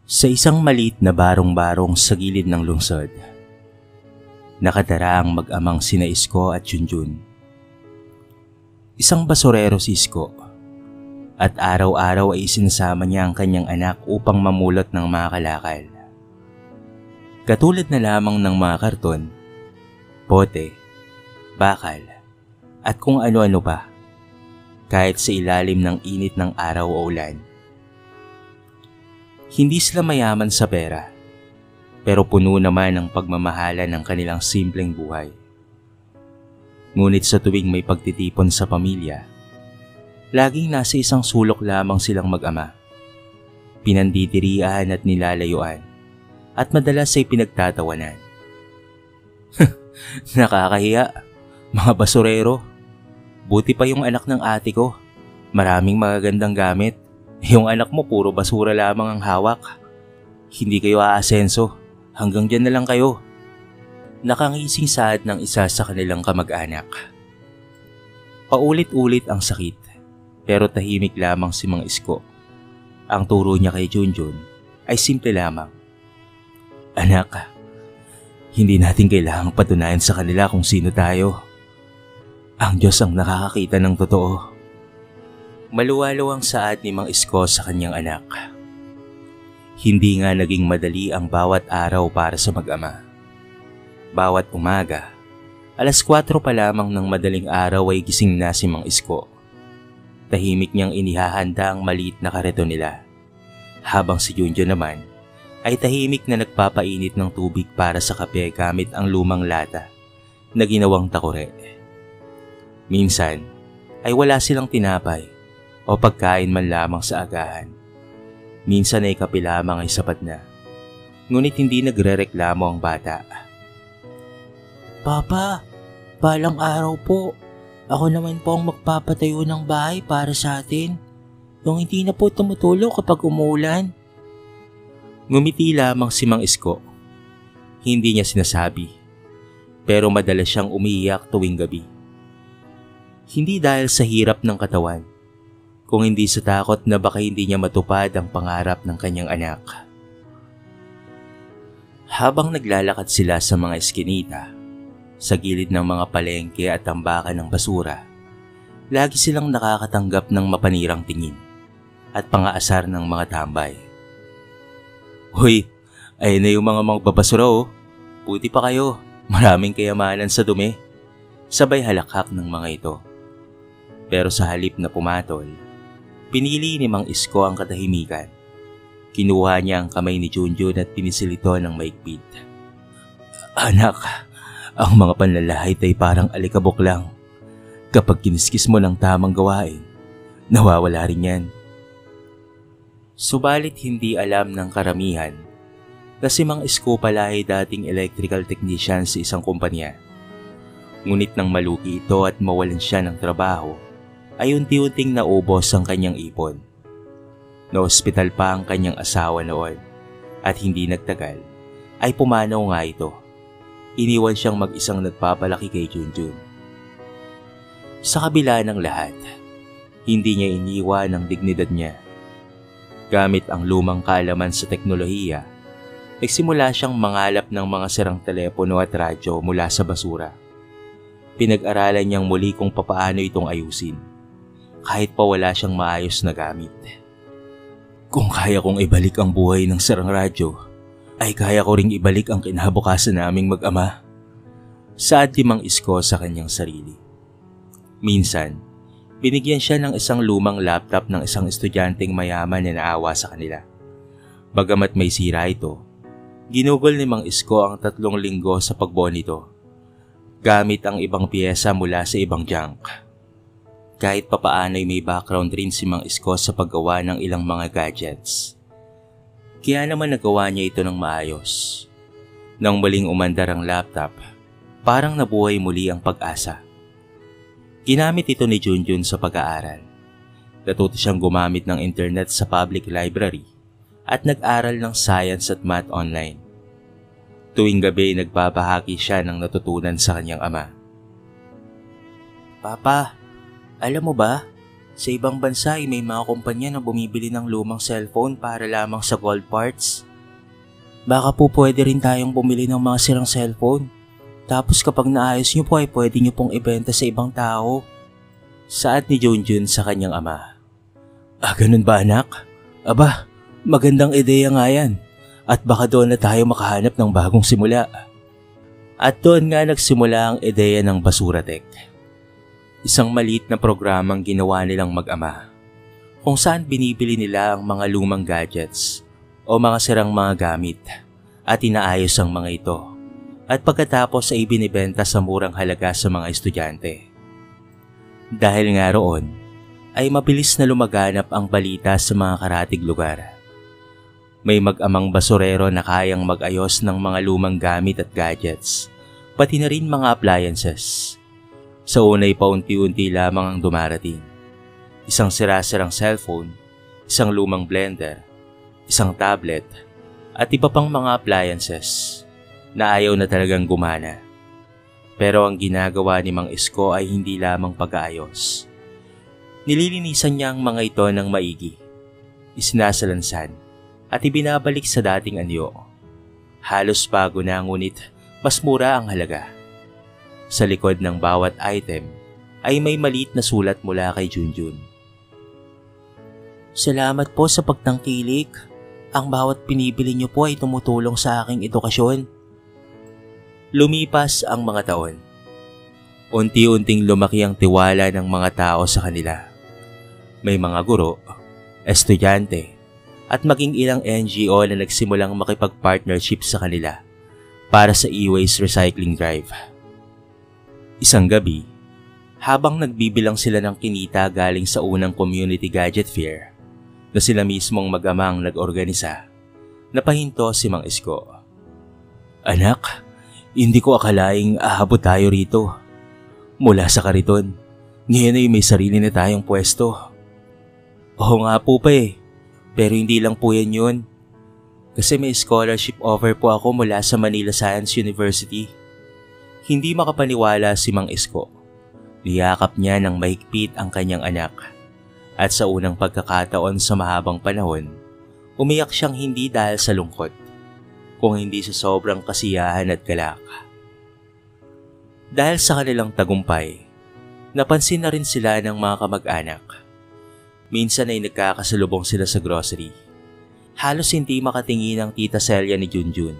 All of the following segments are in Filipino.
Sa isang maliit na barong-barong sa gilid ng lungsod, nakatara ang mag-amang sina Isko at Junjun. Isang basurero si Isko at araw-araw ay isinasama niya ang kanyang anak upang mamulot ng mga kalakal. Katulad na lamang ng mga karton, bote, bakal, at kung ano-ano pa, kahit sa ilalim ng init ng araw o ulan. Hindi sila mayaman sa pera, pero puno naman ng pagmamahala ng kanilang simpleng buhay. Ngunit sa tuwing may pagtitipon sa pamilya, laging nasa isang sulok lamang silang mag-ama. Pinandidirian at nilalayuan, at madalas ay pinagtatawanan. Nakakahiya, mga basurero. Buti pa yung anak ng ate ko, maraming magagandang gamit. Yung anak mo puro basura lamang ang hawak. Hindi kayo aasenso, hanggang dyan na lang kayo. Nakangising saad ng isa sa kanilang kamag-anak. Paulit-ulit ang sakit, pero tahimik lamang si Mang Isko. Ang turo niya kay Junjun ay simple lamang. Anak, hindi natin kailangang patunayan sa kanila kung sino tayo. Ang Diyos ang nakakakita ng totoo. Maluwalo ang saad ni Mang Isko sa kanyang anak. Hindi nga naging madali ang bawat araw para sa mag-ama. Bawat umaga, 4:00 pa lamang ng madaling araw ay gising na si Mang Isko. Tahimik niyang inihahanda ang maliit na kareto nila, habang si Junjun naman ay tahimik na nagpapainit ng tubig para sa kape gamit ang lumang lata na ginawang takore. Minsan ay wala silang tinapay o pagkain man lamang sa agahan. Minsan ay kape lamang ay sapat na. Ngunit hindi nagrereklamo ang bata. Papa, balang araw po. Ako naman po ang magpapatayo ng bahay para sa atin. Yung hindi na po tumutulog kapag umuulan. Ngumiti lamang si Mang Isko. Hindi niya sinasabi, pero madalas siyang umiiyak tuwing gabi. Hindi dahil sa hirap ng katawan, kung hindi sa takot na baka hindi niya matupad ang pangarap ng kanyang anak. Habang naglalakad sila sa mga eskinita, sa gilid ng mga palengke at tambakan ng basura, lagi silang nakakatanggap ng mapanirang tingin at pangaasar ng mga tambay. Hoy, ayun na yung mga magbabasura oh. Buti pa kayo, maraming kayamanan sa dumi. Sabay halakhak ng mga ito. Pero sa halip na pumatol, pinili ni Mang Isko ang katahimikan. Kinuha niya ang kamay ni Junjun at pinisil ito ng maigpit. Anak, ang mga panlalahit ay parang alikabok lang. Kapag kiniskis mo ng tamang gawain, nawawala rin yan. Subalit hindi alam ng karamihan na si Mang Isko pala ay dating electrical technician sa isang kumpanya. Ngunit nang malugi ito at mawalan siya ng trabaho, ay unti-unting naubos ang kanyang ipon. Na-ospital pa ang kanyang asawa noon at hindi nagtagal ay pumanaw nga ito. Iniwan siyang mag-isang nagpapalaki kay Junjun. Sa kabila ng lahat, hindi niya iniwan ang dignidad niya. Gamit ang lumang kaalaman sa teknolohiya, nagsimula siyang mangalap ng mga sirang telepono at radyo mula sa basura. Pinag-aralan niyang muli kung papaano itong ayusin, kahit pa wala siyang maayos na gamit. Kung kaya kong ibalik ang buhay ng sirang radyo, ay kaya ko ring ibalik ang kinabukasan naming mag-ama. Saad ni Mang Isko sa kanyang sarili. Minsan, binigyan siya ng isang lumang laptop ng isang estudyanteng mayaman na naawa sa kanila. Bagamat may sira ito, ginugol ni Mang Isko ang 3 linggo sa pagbuo nito, gamit ang ibang piyesa mula sa ibang junk. Kahit papaano'y may background rin si Mang Isko sa paggawa ng ilang mga gadgets. Kaya naman nagawa niya ito ng maayos. Nang muling umandar ang laptop, parang nabuhay muli ang pag-asa. Ginamit ito ni Junjun sa pag-aaral. Natuto siyang gumamit ng internet sa public library at nag-aral ng science at math online. Tuwing gabi nagbabahagi siya ng natutunan sa kanyang ama. Papa, alam mo ba, Sa ibang bansa ay may mga kumpanya na bumibili ng lumang cellphone para lamang sa gold parts. Baka po pwede rin tayong bumili ng mga sirang cellphone. Tapos kapag naayos nyo po ay pwede nyo pong ibenta sa ibang tao. Saad ni Junjun sa kanyang ama. Ganun ba anak? Aba, magandang ideya nga yan. At baka doon na tayo makahanap ng bagong simula. At doon nga nagsimula ang ideya ng Basura Tech. Isang maliit na programang ginawa nilang mag-ama kung saan binibili nila ang mga lumang gadgets o mga sirang mga gamit at inaayos ang mga ito at pagkatapos ay binibenta sa murang halaga sa mga estudyante. Dahil nga roon ay mabilis na lumaganap ang balita sa mga karatig lugar. May mag-amang basurero na kayang mag-ayos ng mga lumang gamit at gadgets, pati na rin mga appliances. Sa unay paunti-unti lamang ang dumarating. Isang sira-sirang cellphone, isang lumang blender, isang tablet, at iba pang mga appliances na ayaw na talagang gumana. Pero ang ginagawa ni Mang Isko ay hindi lamang pag-aayos. Nililinisan niya ang mga ito ng maigi, isinasalansan, at ibinabalik sa dating anyo. Halos bago na ngunit mas mura ang halaga. Sa likod ng bawat item ay may maliit na sulat mula kay Junjun. Salamat po sa pagtangkilik. Ang bawat pinibili niyo po ay tumutulong sa aking edukasyon. Lumipas ang mga taon. Unti-unting lumaki ang tiwala ng mga tao sa kanila. May mga guro, estudyante, at maging ilang NGO na nagsimulang makipag-partnership sa kanila para sa e-waste recycling drive. Isang gabi, habang nagbibilang sila ng kinita galing sa unang community gadget fair na sila mismong mag-amang nag-organisa, napahinto si Mang Isko. Anak, hindi ko akalaing aabot tayo rito. Mula sa kariton, ngayon ay may sarili na tayong pwesto. Oo nga po pa pero hindi lang po yan yun. Kasi may scholarship offer po ako mula sa Manila Science University. Hindi makapaniwala si Mang Isko. Niyakap niya ng mahigpit ang kanyang anak. At sa unang pagkakataon sa mahabang panahon, umiyak siyang hindi dahil sa lungkot, kung hindi sa sobrang kasiyahan at galak. Dahil sa kanilang tagumpay, napansin na rin sila ng mga kamag-anak. Minsan ay nagkakasalubong sila sa grocery. Halos hindi makatingin ang tita Celia ni Junjun.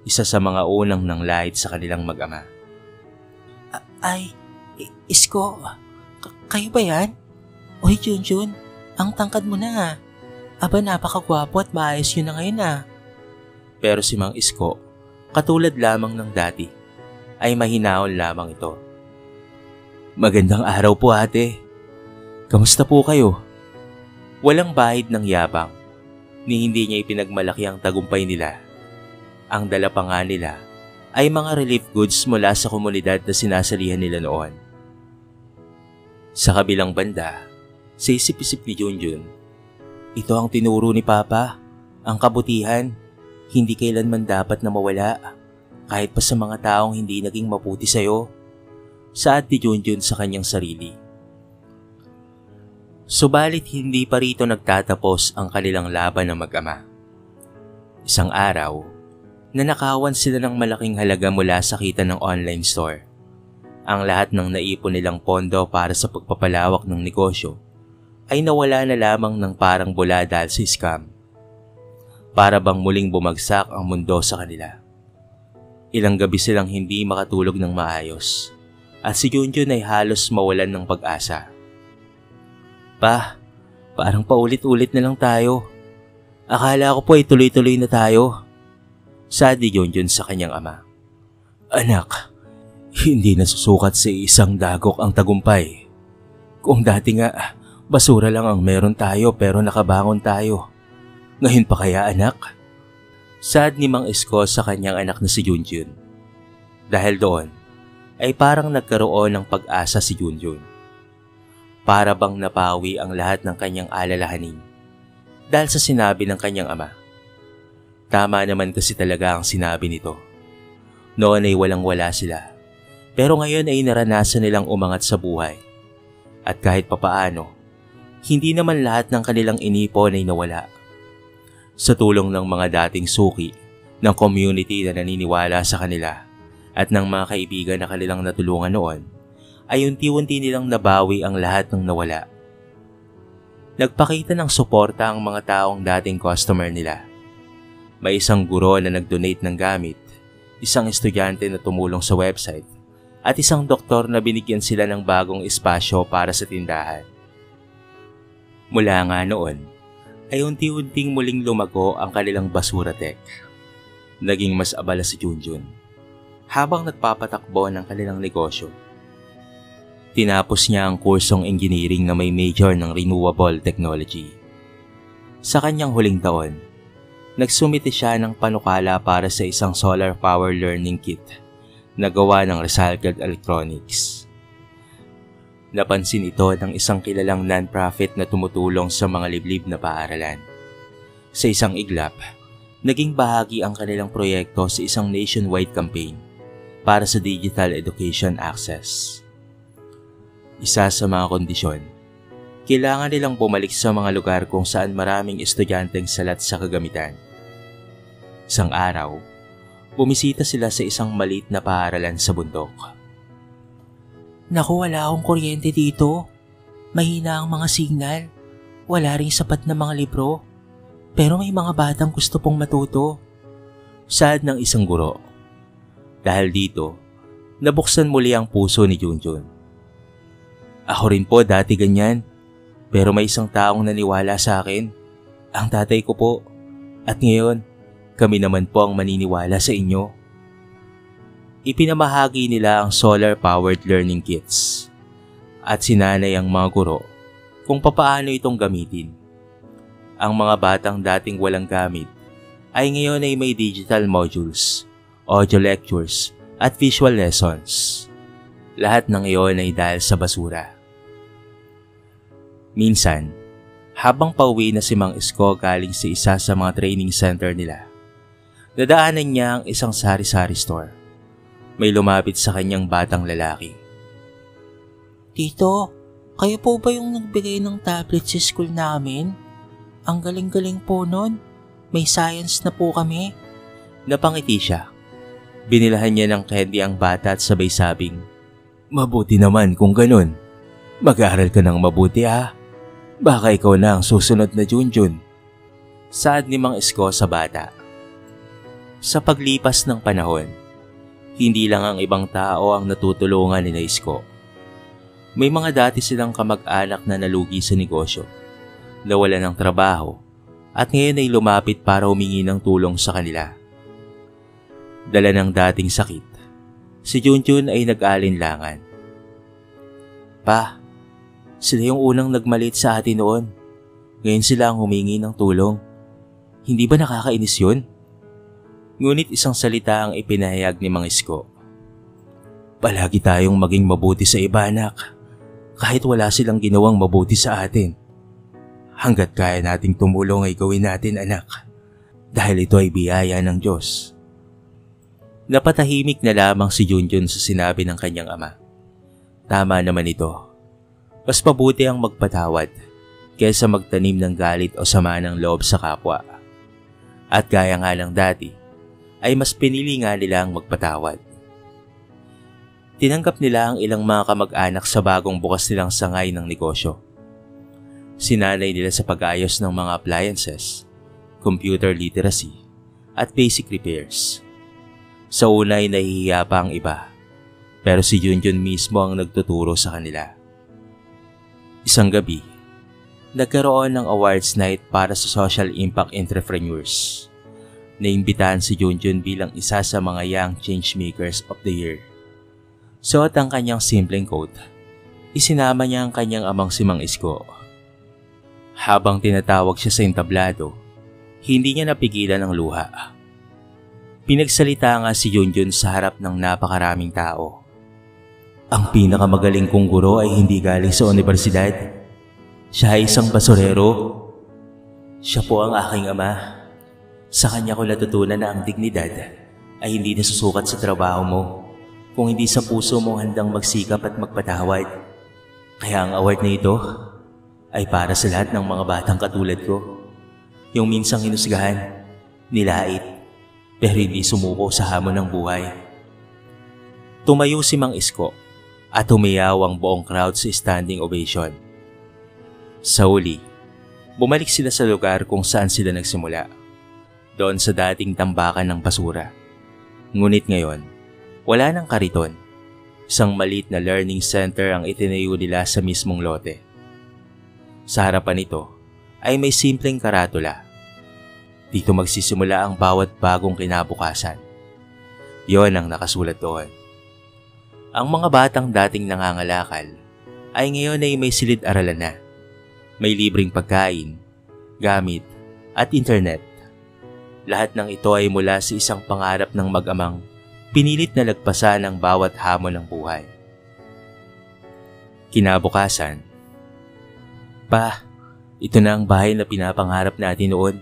Isa sa mga unang nang lahit sa kanilang mag-ama. Isko, kayo ba yan? Uy Junjun, ang tangkad mo na. Aba napakagwapo at maayos yun na ngayon . Pero si Mang Isko, katulad lamang ng dati, ay mahinaon lamang ito. Magandang araw po ate. Kamusta po kayo? Walang bahid ng yabang, ni hindi niya ipinagmalaki ang tagumpay nila. Ang dala pa nga nila ay mga relief goods mula sa komunidad na sinasalihan nila noon. Sa kabilang banda, sa isip-isip ni Junjun, ito ang tinuro ni Papa, ang kabutihan, hindi kailanman dapat na mawala, kahit pa sa mga taong hindi naging mabuti sa'yo. Saad ni Junjun sa kanyang sarili. Subalit hindi pa rito nagtatapos ang kanilang laban ng mag-ama. Isang araw, nanakawan sila ng malaking halaga mula sa kita ng online store. Ang lahat ng naipon nilang pondo para sa pagpapalawak ng negosyo ay nawala na lamang ng parang bula dahil sa scam. Para bang muling bumagsak ang mundo sa kanila. Ilang gabi silang hindi makatulog ng maayos at si Junjun ay halos mawalan ng pag-asa. Pa, parang paulit-ulit na lang tayo. Akala ko po ay tuloy-tuloy na tayo. Saad ni Junjun sa kanyang ama. Anak, hindi nasusukat sa isang dagok ang tagumpay. Kung dati nga, basura lang ang meron tayo pero nakabangon tayo. Ngayon pa kaya anak? Saad ni Mang Isko sa kanyang anak na si Junjun. Dahil doon, ay parang nagkaroon ng pag-asa si Junjun. Para bang napawi ang lahat ng kanyang alalahanin dahil sa sinabi ng kanyang ama. Tama naman kasi talaga ang sinabi nito. Noon ay walang-wala sila, pero ngayon ay naranasan nilang umangat sa buhay. At kahit papaano, Hindi naman lahat ng kanilang inipon ay nawala. Sa tulong ng mga dating suki, ng community na naniniwala sa kanila, at ng mga kaibigan na kanilang natulungan noon, ay unti-unti nilang nabawi ang lahat ng nawala. Nagpakita ng suporta ang mga taong dating customer nila. May isang guro na nag-donate ng gamit, isang estudyante na tumulong sa website, at isang doktor na binigyan sila ng bagong espasyo para sa tindahan. Mula nga noon, ay unti-unting muling lumago ang kanilang basura tech. Naging mas abala si Junjun habang nagpapatakbo ng kanilang negosyo. Tinapos niya ang kursong engineering na may major ng renewable technology. Sa kanyang huling taon, nagsumite siya ng panukala para sa isang solar power learning kit na gawa ng recycled electronics. Napansin ito ng isang kilalang non-profit na tumutulong sa mga liblib na paaralan. Sa isang iglap, naging bahagi ang kanilang proyekto sa isang nationwide campaign para sa digital education access. Isa sa mga kondisyon, kailangan nilang bumalik sa mga lugar kung saan maraming estudyanteng salat sa kagamitan. Isang araw, bumisita sila sa isang maliit na paaralan sa bundok. Naku, wala akong kuryente dito. Mahina ang mga signal. Wala ring sapat na mga libro. Pero may mga batang gusto pong matuto. Saad ng isang guro. Dahil dito, nabuksan muli ang puso ni Junjun. Ako rin po dati ganyan. Pero may isang taong naniwala sa akin. Ang tatay ko po. At ngayon, kami naman po ang maniniwala sa inyo. Ipinamahagi nila ang solar-powered learning kits at sinanay ang mga guro kung papaano itong gamitin. Ang mga batang dating walang gamit ay ngayon ay may digital modules, audio lectures at visual lessons. Lahat ng iyon ay dahil sa basura. Minsan, habang pauwi na si Mang Isko galing sa isa sa mga training center nila, nadaanan niya ang isang sari-sari store. May lumapit sa kanyang batang lalaki. Tito, kayo po ba yung nagbigay ng tablet sa school namin? Ang galing-galing po nun. May science na po kami. Napangiti siya. Binilahan niya ng candy ang bata at sabay sabing, "Mabuti naman kung ganun. Mag-aaral ka ng mabuti ha. Baka ikaw na ang susunod na Junjun." Saad ni Mang Isko sa bata. Sa paglipas ng panahon, hindi lang ang ibang tao ang natutulungan ni Isko. May mga dati silang kamag-anak na nalugi sa negosyo, nawalan ng trabaho, at ngayon ay lumapit para humingi ng tulong sa kanila. Dala ng dating sakit, si Junjun ay nag-alinlangan. "Pa, sila yung unang nagmalit sa atin noon. Ngayon sila ang humingi ng tulong. Hindi ba nakakainis yun?" Ngunit isang salita ang ipinahayag ni Mang Isko. "Palagi tayong maging mabuti sa iba, anak. Kahit wala silang ginawang mabuti sa atin. Hanggat kaya nating tumulong ay gawin natin, anak. Dahil ito ay biyaya ng Diyos." Napatahimik na lamang si Junjun sa sinabi ng kanyang ama. Tama naman ito. Mas mabuti ang magpatawad kaysa magtanim ng galit o sama ng loob sa kapwa. At gaya nga ng dati, ay mas pinili nga nila ang magpatawad. Tinanggap nila ang ilang mga kamag-anak sa bagong bukas nilang sangay ng negosyo. Sinanay nila sa pag-ayos ng mga appliances, computer literacy, at basic repairs. Sa una ay nahihiya pa ang iba, pero si Junjun mismo ang nagtuturo sa kanila. Isang gabi, nagkaroon ng awards night para sa social impact entrepreneurs. Naimbitahan si Junjun bilang isa sa mga Young Changemakers of the Year. Suot ang kanyang simpleng coat. Isinama niya ang kanyang amang si Mang Isko. Habang tinatawag siya sa entablado, hindi niya napigilan ang luha. Pinagsalita nga si Junjun sa harap ng napakaraming tao. "Ang pinakamagaling kong guro ay hindi galing sa universidad. Siya ay isang basurero. Siya po ang aking ama. Sa kanya ko natutunan na ang dignidad ay hindi nasusukat sa trabaho mo, kung hindi sa puso mong handang magsikap at magpatawad. Kaya ang award na ito, ay para sa lahat ng mga batang katulad ko. Yung minsang hinusgahan, nilait, pero hindi sumuko sa hamon ng buhay. Tumayo si Mang Isko at humiyaw ang buong crowd sa standing ovation. Sa huli, bumalik sila sa lugar kung saan sila nagsimula, doon sa dating tambakan ng basura. Ngunit ngayon, wala nang kariton. Isang maliit na learning center ang itinayo nila sa mismong lote. Sa harapan nito ay may simpleng karatula. Dito magsisimula ang bawat bagong kinabukasan. Yon ang nakasulat doon. Ang mga batang dating nangangalakal ay ngayon ay may silid-aralan na. May libreng pagkain, gamit at internet. Lahat ng ito ay mula sa isang pangarap ng mag-amang pinilit na lagpasan ang bawat hamon ng buhay. Kinabukasan, Pa, ito na ang bahay na pinapangarap natin noon.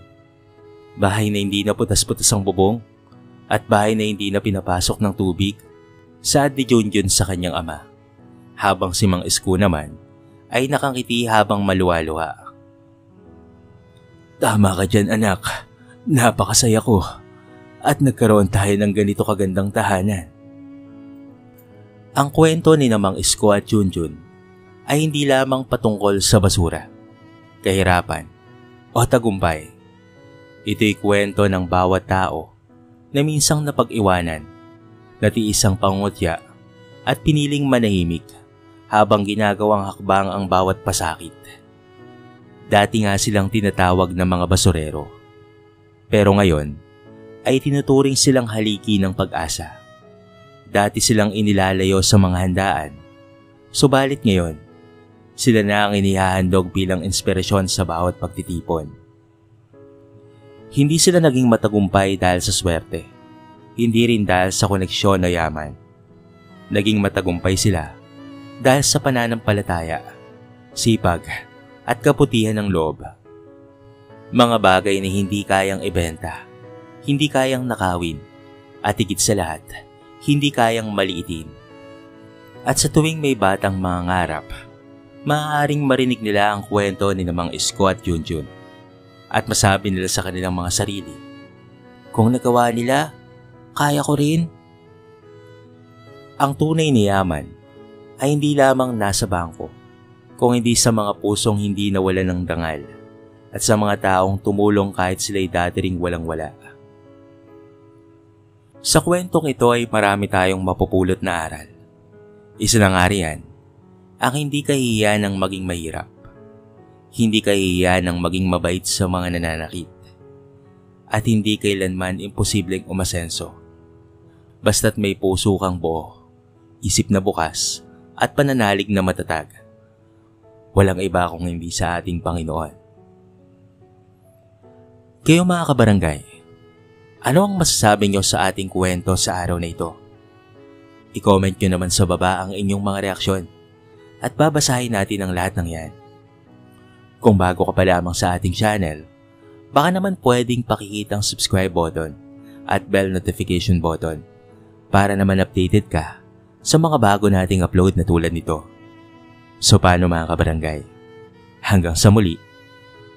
Bahay na hindi na putas-putas ang bubong at bahay na hindi na pinapasok ng tubig. Saad ni Junjun sa kanyang ama, habang si Mang Isko naman ay nakangiti habang maluwa-luha. Tama ka dyan, anak. Napakasaya ko at nagkaroon tayo ng ganito kagandang tahanan. Ang kwento ni Mang Isko at Junjun ay hindi lamang patungkol sa basura, kahirapan o tagumpay. Ito'y kwento ng bawat tao na minsang napag-iwanan, natiis ang pangungutya at piniling manahimik habang ginagawang hakbang ang bawat pasakit. Dati nga silang tinatawag na mga basurero, pero ngayon ay tinuturing silang haligi ng pag-asa. Dati silang inilalayo sa mga handaan, subalit ngayon, sila na ang inihahandog bilang inspirasyon sa bawat pagtitipon. Hindi sila naging matagumpay dahil sa swerte, hindi rin dahil sa koneksyon o yaman. Naging matagumpay sila dahil sa pananampalataya, sipag at kabutihan ng loob. Mga bagay na hindi kayang ibenta, hindi kayang nakawin, at higit sa lahat, hindi kayang maliitin. At sa tuwing may batang mangangarap, maaaring marinig nila ang kwento ni Mang Isko at Junjun at masabi nila sa kanilang mga sarili, kung nagawa nila, kaya ko rin. Ang tunay na yaman ay hindi lamang nasa bangko, kung hindi sa mga pusong hindi nawalan ng dangal at sa mga taong tumulong kahit sila'y dati ring walang-wala. Sa kwentong ito ay marami tayong mapupulot na aral. Isa na nga riyan, ang hindi kahihiyan ng maging mahirap. Hindi kahihiyan ng maging mabait sa mga nananakit. At hindi kailanman imposibleng umasenso. Basta't may puso kang buo, isip na bukas, at pananalig na matatag. Walang iba kung hindi sa ating Panginoon. Kayo mga kabarangay, ano ang masasabi nyo sa ating kwento sa araw na ito? I-comment nyo naman sa baba ang inyong mga reaksyon at babasahin natin ang lahat ng yan. Kung bago ka pa lamang sa ating channel, baka naman pwedeng pakikita ang subscribe button at bell notification button para naman updated ka sa mga bago nating upload na tulad nito. So paano mga kabarangay? Hanggang sa muli,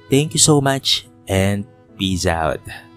thank you so much and peace out.